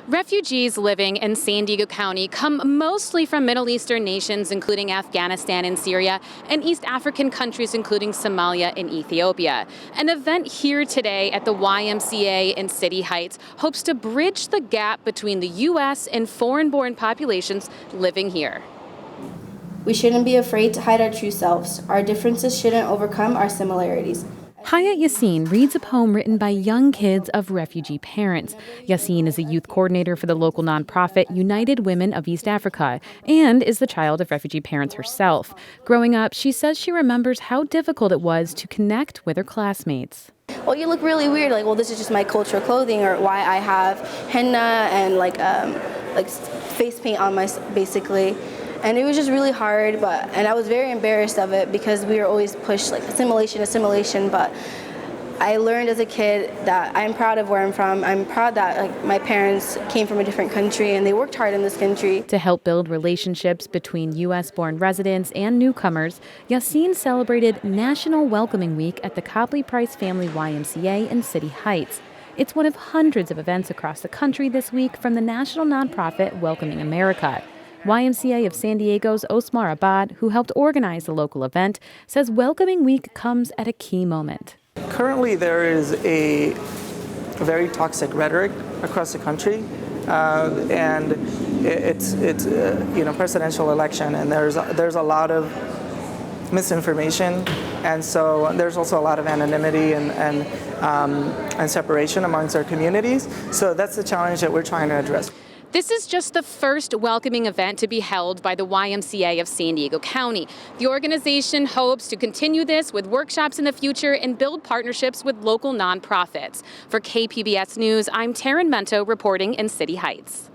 Refugees living in San Diego County come mostly from Middle Eastern nations, including Afghanistan and Syria, and East African countries, including Somalia and Ethiopia. An event here today at the YMCA in City Heights hopes to bridge the gap between the U.S. and foreign-born populations living here. We shouldn't be afraid to hide our true selves. Our differences shouldn't overcome our similarities. Hayat Yassin reads a poem written by young kids of refugee parents. Yassin is a youth coordinator for the local nonprofit United Women of East Africa and is the child of refugee parents herself. Growing up, she says she remembers how difficult it was to connect with her classmates. Well, you look really weird, like, well, this is just my cultural clothing, or why I have henna and like face paint on my, basically. And it was just really hard, and I was very embarrassed of it because we were always pushed like assimilation, but I learned as a kid that I'm proud of where I'm from. I'm proud that my parents came from a different country and they worked hard in this country. To help build relationships between U.S.-born residents and newcomers, Yassin celebrated National Welcoming Week at the Copley Price Family YMCA in City Heights. It's one of hundreds of events across the country this week from the national nonprofit Welcoming America. YMCA of San Diego's Osmar Abad, who helped organize the local event, says Welcoming Week comes at a key moment. Currently, there is a very toxic rhetoric across the country, and it's presidential election, and there's a lot of misinformation, and so there's also a lot of anonymity and separation amongst our communities. So that's the challenge that we're trying to address. This is just the first welcoming event to be held by the YMCA of San Diego County. The organization hopes to continue this with workshops in the future and build partnerships with local nonprofits. For KPBS News, I'm Tarryn Mento reporting in City Heights.